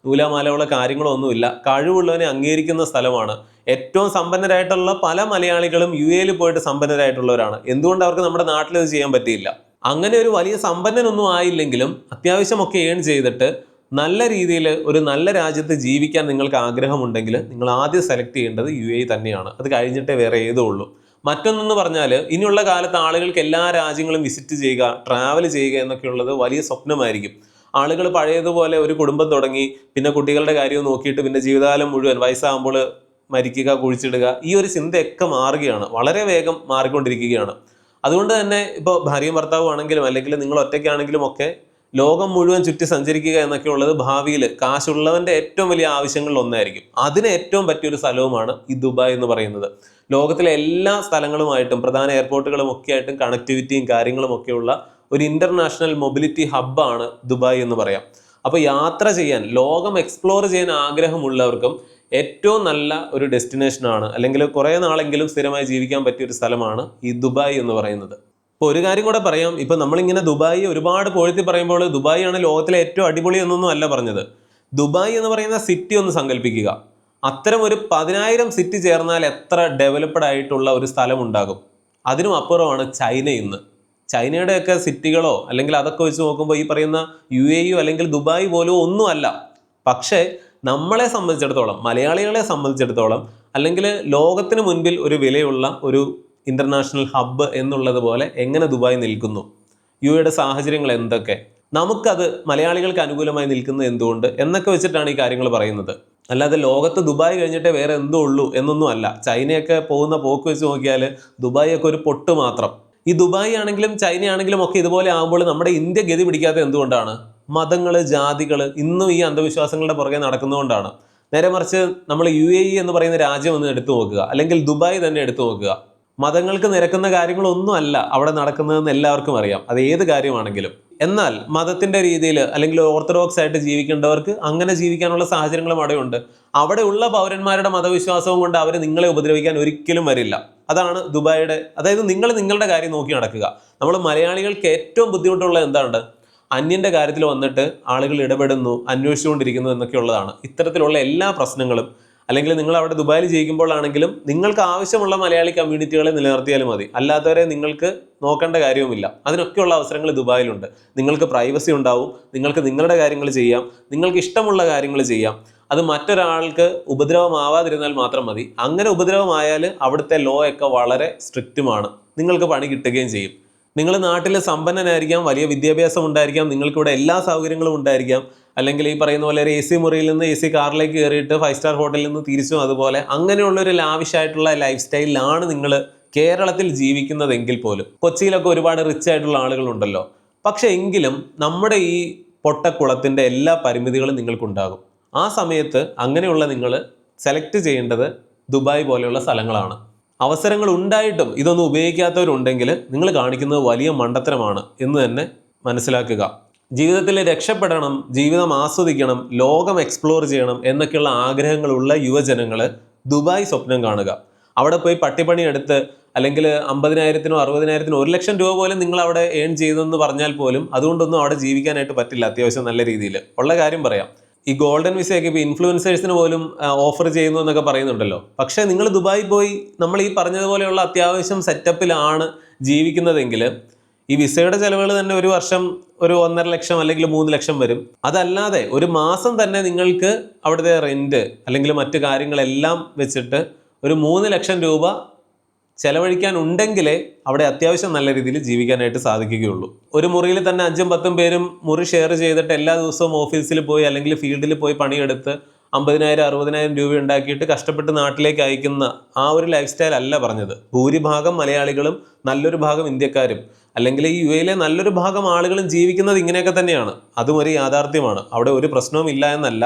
നൂലാമാലയുള്ള കാര്യങ്ങളോ ഒന്നുമില്ല. കഴിവുള്ളവനെ അംഗീകരിക്കുന്ന സ്ഥലമാണ്. ഏറ്റവും സമ്പന്നരായിട്ടുള്ള പല മലയാളികളും UAE പോയിട്ട് സമ്പന്നരായിട്ടുള്ളവരാണ്. എന്തുകൊണ്ട് അവർക്ക് നമ്മുടെ നാട്ടിൽ ഇത് ചെയ്യാൻ പറ്റിയില്ല? അങ്ങനെ ഒരു വലിയ സമ്പന്നനൊന്നും ആയില്ലെങ്കിലും അത്യാവശ്യമൊക്കെ ഏൺ ചെയ്തിട്ട് നല്ല രീതിയിൽ ഒരു നല്ല രാജ്യത്ത് ജീവിക്കാൻ നിങ്ങൾക്ക് ആഗ്രഹമുണ്ടെങ്കിൽ നിങ്ങൾ ആദ്യം സെലക്ട് ചെയ്യേണ്ടത് UAE തന്നെയാണ്. അത് കഴിഞ്ഞിട്ടേ വേറെ ഏതോ ഉള്ളൂ. മറ്റൊന്നെന്ന് പറഞ്ഞാൽ ഇനിയുള്ള കാലത്ത് ആളുകൾക്ക് എല്ലാ രാജ്യങ്ങളും വിസിറ്റ് ചെയ്യുക, ട്രാവൽ ചെയ്യുക എന്നൊക്കെയുള്ളത് വലിയ സ്വപ്നമായിരിക്കും. ആളുകൾ പഴയതുപോലെ ഒരു കുടുംബം തുടങ്ങി പിന്നെ കുട്ടികളുടെ കാര്യം നോക്കിയിട്ട് പിന്നെ ജീവിതകാലം മുഴുവൻ വയസ്സാകുമ്പോൾ മരിക്കുക, കുഴിച്ചിടുക, ഈ ഒരു ചിന്തയൊക്കെ മാറുകയാണ്. വളരെ വേഗം മാറിക്കൊണ്ടിരിക്കുകയാണ്. അതുകൊണ്ട് തന്നെ ഇപ്പോൾ ഭാര്യയും ഭർത്താവും ആണെങ്കിലും അല്ലെങ്കിൽ നിങ്ങൾ ഒറ്റയ്ക്കാണെങ്കിലും ഒക്കെ ലോകം മുഴുവൻ ചുറ്റി സഞ്ചരിക്കുക എന്നൊക്കെ ഉള്ളത് ഭാവിയിൽ കാശുള്ളവൻ്റെ ഏറ്റവും വലിയ ആവശ്യങ്ങളിൽ ഒന്നായിരിക്കും. അതിന് ഏറ്റവും പറ്റിയൊരു സ്ഥലവുമാണ് ഈ ദുബായ് എന്ന് പറയുന്നത്. ലോകത്തിലെ എല്ലാ സ്ഥലങ്ങളുമായിട്ടും പ്രധാന എയർപോർട്ടുകളും ഒക്കെ ആയിട്ടും കണക്ടിവിറ്റിയും കാര്യങ്ങളും ഒക്കെയുള്ള ഒരു ഇൻ്റർനാഷണൽ മൊബിലിറ്റി ഹബ്ബാണ് ദുബായ് എന്ന് പറയാം. അപ്പോൾ യാത്ര ചെയ്യാൻ, ലോകം എക്സ്പ്ലോർ ചെയ്യാൻ ആഗ്രഹമുള്ളവർക്കും ഏറ്റവും നല്ല ഒരു ഡെസ്റ്റിനേഷനാണ്, അല്ലെങ്കിൽ കുറേ നാളെങ്കിലും സ്ഥിരമായി ജീവിക്കാൻ പറ്റിയ ഒരു സ്ഥലമാണ് ഈ ദുബായ് എന്ന് പറയുന്നത്. ഇപ്പോൾ ഒരു കാര്യം കൂടെ പറയാം. ഇപ്പം നമ്മളിങ്ങനെ ദുബായ് ഒരുപാട് പൊഴുത്തി പറയുമ്പോൾ ദുബായ് ആണ് ലോകത്തിലെ ഏറ്റവും അടിപൊളി എന്നൊന്നും അല്ല പറഞ്ഞത്. ദുബായ് എന്ന് പറയുന്ന സിറ്റി ഒന്ന് സങ്കല്പിക്കുക. അത്തരം ഒരു 10,000 സിറ്റി ചേർന്നാൽ എത്ര ഡെവലപ്ഡ് ആയിട്ടുള്ള ഒരു സ്ഥലം ഉണ്ടാകും. അതിനും അപ്പുറമാണ് ചൈന ഇന്ന്. ചൈനയുടെയൊക്കെ സിറ്റികളോ അല്ലെങ്കിൽ അതൊക്കെ വെച്ച് നോക്കുമ്പോൾ ഈ പറയുന്ന UAE അല്ലെങ്കിൽ ദുബായ് പോലും ഒന്നുമല്ല. പക്ഷേ നമ്മളെ സംബന്ധിച്ചിടത്തോളം, മലയാളികളെ സംബന്ധിച്ചിടത്തോളം, അല്ലെങ്കിൽ ലോകത്തിന് മുൻപിൽ ഒരു വിലയുള്ള ഒരു ഇന്റർനാഷണൽ ഹബ്ബ് എന്നുള്ളത് പോലെ എങ്ങനെ ദുബായ് നിൽക്കുന്നു, UAEയുടെ സാഹചര്യങ്ങൾ എന്തൊക്കെ, നമുക്കത് മലയാളികൾക്ക് അനുകൂലമായി നിൽക്കുന്നത് എന്തുകൊണ്ട് എന്നൊക്കെ വെച്ചിട്ടാണ് ഈ കാര്യങ്ങൾ പറയുന്നത്. അല്ലാതെ ലോകത്ത് ദുബായ് കഴിഞ്ഞിട്ടേ വേറെ എന്തോ ഉള്ളൂ എന്നൊന്നും അല്ല. ചൈനയൊക്കെ പോകുന്ന പോക്ക് വെച്ച് നോക്കിയാൽ ദുബായ് ഒക്കെ ഒരു പൊട്ട് മാത്രം. ഈ ദുബായ് ആണെങ്കിലും ചൈന ആണെങ്കിലും ഒക്കെ ഇതുപോലെ ആകുമ്പോൾ നമ്മുടെ ഇന്ത്യ ഗതി പിടിക്കാത്ത എന്തുകൊണ്ടാണ്? മതങ്ങൾ, ജാതികൾ ഇന്നും ഈ അന്ധവിശ്വാസങ്ങളുടെ പുറകെ നടക്കുന്നതുകൊണ്ടാണ്. നേരെ മറിച്ച് നമ്മൾ UAE എന്ന് പറയുന്ന രാജ്യം ഒന്ന് എടുത്തു നോക്കുക, അല്ലെങ്കിൽ ദുബായ് തന്നെ എടുത്തു നോക്കുക. മതങ്ങൾക്ക് നിരക്കുന്ന കാര്യങ്ങളൊന്നും അല്ല അവിടെ നടക്കുന്നതെന്ന് എല്ലാവർക്കും അറിയാം, അത് ഏത് കാര്യമാണെങ്കിലും. എന്നാൽ മതത്തിന്റെ രീതിയിൽ അല്ലെങ്കിൽ ഓർത്തഡോക്സ് ആയിട്ട് ജീവിക്കേണ്ടവർക്ക് അങ്ങനെ ജീവിക്കാനുള്ള സാഹചര്യങ്ങളും അവിടെയുണ്ട്. അവിടെയുള്ള പൗരന്മാരുടെ മതവിശ്വാസവും കൊണ്ട് അവർ നിങ്ങളെ ഉപദ്രവിക്കാൻ ഒരിക്കലും വരില്ല. അതാണ് ദുബായിയുടെ, അതായത് നിങ്ങൾ നിങ്ങളുടെ കാര്യം നോക്കി നടക്കുക. നമ്മൾ മലയാളികൾക്ക് ഏറ്റവും ബുദ്ധിമുട്ടുള്ളത് എന്താണ്? അന്യന്റെ കാര്യത്തിൽ വന്നിട്ട് ആളുകൾ ഇടപെടുന്നു, അന്വേഷിച്ചുകൊണ്ടിരിക്കുന്നു എന്നൊക്കെയുള്ളതാണ്. ഇത്തരത്തിലുള്ള എല്ലാ പ്രശ്നങ്ങളും, അല്ലെങ്കിൽ നിങ്ങൾ അവിടെ ദുബായിൽ ജീവിക്കുമ്പോഴാണെങ്കിലും നിങ്ങൾക്ക് ആവശ്യമുള്ള മലയാളി കമ്മ്യൂണിറ്റികളെ നിലനിർത്തിയാലും മതി. അല്ലാത്തവരെ നിങ്ങൾക്ക് നോക്കേണ്ട കാര്യവുമില്ല. അതിനൊക്കെയുള്ള അവസരങ്ങൾ ദുബായിലുണ്ട്. നിങ്ങൾക്ക് പ്രൈവസി ഉണ്ടാവും, നിങ്ങൾക്ക് നിങ്ങളുടെ കാര്യങ്ങൾ ചെയ്യാം, നിങ്ങൾക്ക് ഇഷ്ടമുള്ള കാര്യങ്ങൾ ചെയ്യാം. അത് മറ്റൊരാൾക്ക് ഉപദ്രവമാവാതിരുന്നാൽ മാത്രം മതി. അങ്ങനെ ഉപദ്രവമായാൽ അവിടുത്തെ ലോ ഒക്കെ വളരെ സ്ട്രിക്റ്റുമാണ്, നിങ്ങൾക്ക് പണി കിട്ടുകയും ചെയ്യും. നിങ്ങൾ നാട്ടിൽ സമ്പന്നനായിരിക്കാം, വലിയ വിദ്യാഭ്യാസം ഉണ്ടായിരിക്കാം, നിങ്ങൾക്കിവിടെ എല്ലാ സൗകര്യങ്ങളും ഉണ്ടായിരിക്കാം, അല്ലെങ്കിൽ ഈ പറയുന്ന പോലെ ഒരു AC മുറിയിൽ നിന്ന് AC കാറിലേക്ക് കയറിയിട്ട് 5 സ്റ്റാർ ഹോട്ടലിൽ നിന്ന് തിരിച്ചും അതുപോലെ അങ്ങനെയുള്ളൊരു ലാവിഷായിട്ടുള്ള ലൈഫ് സ്റ്റൈലിലാണ് നിങ്ങൾ കേരളത്തിൽ ജീവിക്കുന്നതെങ്കിൽ പോലും. കൊച്ചിയിലൊക്കെ ഒരുപാട് റിച്ച് ആയിട്ടുള്ള ആളുകളുണ്ടല്ലോ. പക്ഷെ എങ്കിലും നമ്മുടെ ഈ പൊട്ടക്കുളത്തിൻ്റെ എല്ലാ പരിമിതികളും നിങ്ങൾക്കുണ്ടാകും. ആ സമയത്ത് അങ്ങനെയുള്ള നിങ്ങൾ സെലക്ട് ചെയ്യേണ്ടത് ദുബായ് പോലെയുള്ള സ്ഥലങ്ങളാണ്. അവസരങ്ങൾ ഉണ്ടായിട്ടും ഇതൊന്നും ഉപയോഗിക്കാത്തവരുണ്ടെങ്കിൽ നിങ്ങൾ കാണിക്കുന്നത് വലിയ മണ്ടത്തരമാണ് എന്ന് തന്നെ മനസ്സിലാക്കുക. ജീവിതത്തിൽ രക്ഷപ്പെടണം, ജീവിതം ആസ്വദിക്കണം, ലോകം എക്സ്പ്ലോർ ചെയ്യണം എന്നൊക്കെയുള്ള ആഗ്രഹങ്ങളുള്ള യുവജനങ്ങൾ ദുബായ് സ്വപ്നം കാണുക. അവിടെ പോയി പട്ടിപ്പണി എടുത്ത് അല്ലെങ്കിൽ 50,000-നോ 60,000-നോ 1 ലക്ഷം രൂപ പോലും നിങ്ങൾ അവിടെ ഏൺ ചെയ്തെന്ന് പറഞ്ഞാൽ പോലും അതുകൊണ്ടൊന്നും അവിടെ ജീവിക്കാനായിട്ട് പറ്റില്ല. അത്യാവശ്യം നല്ല രീതിയിൽ ഉള്ള കാര്യം പറയാം. ഈ ഗോൾഡൻ വിസയൊക്കെ ഇപ്പോൾ ഇൻഫ്ലുവൻസേഴ്സിന് പോലും ഓഫർ ചെയ്യുന്നു എന്നൊക്കെ പറയുന്നുണ്ടല്ലോ. പക്ഷേ നിങ്ങൾ ദുബായി പോയി നമ്മൾ ഈ പറഞ്ഞതുപോലെയുള്ള അത്യാവശ്യം സെറ്റപ്പിലാണ് ജീവിക്കുന്നതെങ്കിൽ ഈ വിസയുടെ ചെലവുകൾ തന്നെ ഒരു വർഷം ഒരു 1.5 ലക്ഷം അല്ലെങ്കിൽ 3 ലക്ഷം വരും. അതല്ലാതെ ഒരു മാസം തന്നെ നിങ്ങൾക്ക് അവിടുത്തെ റെന്റ് അല്ലെങ്കിൽ മറ്റു കാര്യങ്ങളെല്ലാം വെച്ചിട്ട് ഒരു 3 ലക്ഷം രൂപ ചെലവഴിക്കാൻ ഉണ്ടെങ്കിലേ അവിടെ അത്യാവശ്യം നല്ല രീതിയിൽ ജീവിക്കാനായിട്ട് സാധിക്കുകയുള്ളൂ. ഒരു മുറിയിൽ തന്നെ 5-10 പേരും മുറി ഷെയർ ചെയ്തിട്ട് എല്ലാ ദിവസവും ഓഫീസിൽ പോയി അല്ലെങ്കിൽ ഫീൽഡിൽ പോയി പണിയെടുത്ത് 50,000-60,000 രൂപ ഉണ്ടാക്കിയിട്ട് കഷ്ടപ്പെട്ട് നാട്ടിലേക്ക് അയക്കുന്ന ആ ഒരു ലൈഫ് സ്റ്റൈൽ അല്ല പറഞ്ഞത്. ഭൂരിഭാഗം മലയാളികളും നല്ലൊരു ഭാഗം ഇന്ത്യക്കാരും അല്ലെങ്കിൽ ഈ യുഎയിലെ നല്ലൊരു ഭാഗം ആളുകളും ജീവിക്കുന്നത് ഇങ്ങനെയൊക്കെ തന്നെയാണ്. അതും ഒരു യാഥാർത്ഥ്യമാണ്. അവിടെ ഒരു പ്രശ്നവും ഇല്ല എന്നല്ല,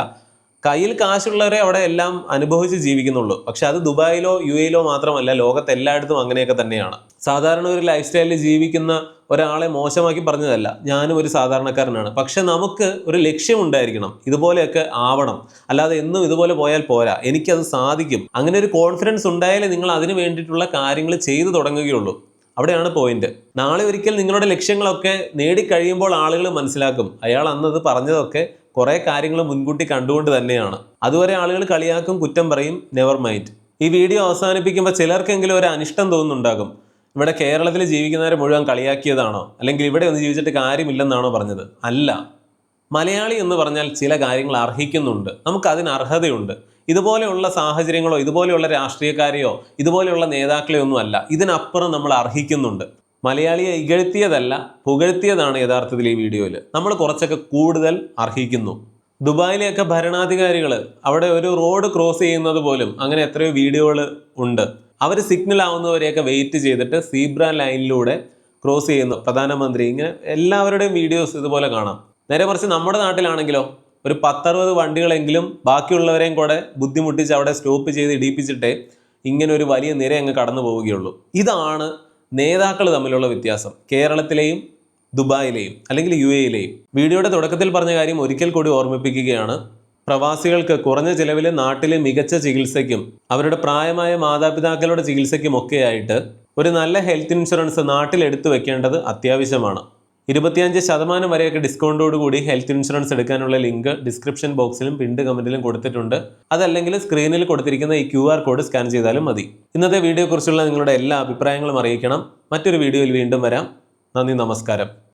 കയ്യിൽ കാശുള്ളവരെ അവിടെ എല്ലാം അനുഭവിച്ച് ജീവിക്കുന്നുള്ളൂ. പക്ഷെ അത് ദുബായിലോ യുഎയിലോ മാത്രമല്ല, ലോകത്ത് എല്ലായിടത്തും അങ്ങനെയൊക്കെ തന്നെയാണ്. സാധാരണ ഒരു ലൈഫ് സ്റ്റൈലിൽ ജീവിക്കുന്ന ഒരാളെ മോശമാക്കി പറഞ്ഞതല്ല, ഞാനും ഒരു സാധാരണക്കാരനാണ്. പക്ഷെ നമുക്ക് ഒരു ലക്ഷ്യമുണ്ടായിരിക്കണം, ഇതുപോലെയൊക്കെ ആവണം, അല്ലാതെ എന്നും ഇതുപോലെ പോയാൽ പോരാ, എനിക്കത് സാധിക്കും. അങ്ങനെ ഒരു കോൺഫിഡൻസ് ഉണ്ടായാലേ നിങ്ങൾ അതിന് വേണ്ടിയിട്ടുള്ള കാര്യങ്ങൾ ചെയ്തു തുടങ്ങുകയുള്ളൂ. അവിടെയാണ് പോയിന്റ്. നാളെ ഒരിക്കൽ നിങ്ങളുടെ ലക്ഷ്യങ്ങളൊക്കെ നേടിക്കഴിയുമ്പോൾ ആളുകൾ മനസ്സിലാക്കും, അയാൾ അന്നത് പറഞ്ഞതൊക്കെ കുറേ കാര്യങ്ങൾ മുൻകൂട്ടി കണ്ടുകൊണ്ട് തന്നെയാണ്. അതുവരെ ആളുകൾ കളിയാക്കും, കുറ്റം പറയും, നെവർ മൈൻഡ്. ഈ വീഡിയോ അവസാനിപ്പിക്കുമ്പോൾ ചിലർക്കെങ്കിലും ഒരു അനിഷ്ടം തോന്നുന്നുണ്ടാകും. ഇവിടെ കേരളത്തിൽ ജീവിക്കുന്നവരെ മുഴുവൻ കളിയാക്കിയതാണോ, അല്ലെങ്കിൽ ഇവിടെ ഒന്ന് ജീവിച്ചിട്ട് കാര്യമില്ലെന്നാണോ പറഞ്ഞത്? അല്ല, മലയാളി എന്ന് പറഞ്ഞാൽ ചില കാര്യങ്ങൾ അർഹിക്കുന്നുണ്ട്, നമുക്ക് അതിന് അർഹതയുണ്ട്. ഇതുപോലെയുള്ള സാഹചര്യങ്ങളോ ഇതുപോലെയുള്ള രാഷ്ട്രീയക്കാരെയോ ഇതുപോലെയുള്ള നേതാക്കളെയോ ഒന്നും അല്ല, ഇതിനപ്പുറം നമ്മൾ അർഹിക്കുന്നുണ്ട്. മലയാളിയെ ഇകഴ്ത്തിയതല്ല, പുകഴ്ത്തിയതാണ് യഥാർത്ഥത്തിൽ ഈ വീഡിയോയിൽ. നമ്മൾ കുറച്ചൊക്കെ കൂടുതൽ അർഹിക്കുന്നു. ദുബായിലെയൊക്കെ ഭരണാധികാരികൾ അവിടെ ഒരു റോഡ് ക്രോസ് ചെയ്യുന്നത് പോലും അങ്ങനെ എത്രയോ വീഡിയോകൾ ഉണ്ട്. അവർ സിഗ്നൽ ആവുന്നവരെയൊക്കെ വെയിറ്റ് ചെയ്തിട്ട് സീബ്ര ലൈനിലൂടെ ക്രോസ് ചെയ്യുന്നു പ്രധാനമന്ത്രി. ഇങ്ങനെ എല്ലാവരുടെയും വീഡിയോസ് ഇതുപോലെ കാണാം. നേരെ മറിച്ച് നമ്മുടെ നാട്ടിലാണെങ്കിലോ ഒരു 10-60 വണ്ടികളെങ്കിലും ബാക്കിയുള്ളവരെയും കൂടെ ബുദ്ധിമുട്ടിച്ച് അവിടെ സ്റ്റോപ്പ് ചെയ്ത് ഇടിപ്പിച്ചിട്ടേ ഇങ്ങനെ ഒരു വലിയ നിര അങ്ങ് കടന്നു പോവുകയുള്ളൂ. ഇതാണ് നേതാക്കൾ തമ്മിലുള്ള വ്യത്യാസം, കേരളത്തിലെയും ദുബായിലെയും അല്ലെങ്കിൽ യുഎയിലെയും. വീഡിയോയുടെ തുടക്കത്തിൽ പറഞ്ഞ കാര്യം ഒരിക്കൽ കൂടി ഓർമ്മിപ്പിക്കുകയാണ്. പ്രവാസികൾക്ക് കുറഞ്ഞ ചിലവിൽ നാട്ടിലെ മികച്ച ചികിത്സയ്ക്കും അവരുടെ പ്രായമായ മാതാപിതാക്കളുടെ ചികിത്സയ്ക്കും ഒക്കെയായിട്ട് ഒരു നല്ല ഹെൽത്ത് ഇൻഷുറൻസ് നാട്ടിൽ എടുത്തു വെക്കേണ്ടത് അത്യാവശ്യമാണ്. 25% വരെയൊക്കെ ഡിസ്കൗണ്ടോട് കൂടി ഹെൽത്ത് ഇൻഷുറൻസ് എടുക്കാനുള്ള ലിങ്ക് ഡിസ്ക്രിപ്ഷൻ ബോക്സിലും പിൻഡ് കമന്റിലും കൊടുത്തിട്ടുണ്ട്. അതല്ലെങ്കിൽ സ്ക്രീനിൽ കൊടുത്തിരിക്കുന്ന ഈ QR കോഡ് സ്കാൻ ചെയ്താലും മതി. ഇന്നത്തെ വീഡിയോയെക്കുറിച്ചുള്ള നിങ്ങളുടെ എല്ലാ അഭിപ്രായങ്ങളും അറിയിക്കണം. മറ്റൊരു വീഡിയോയിൽ വീണ്ടും വരാം. നന്ദി, നമസ്കാരം.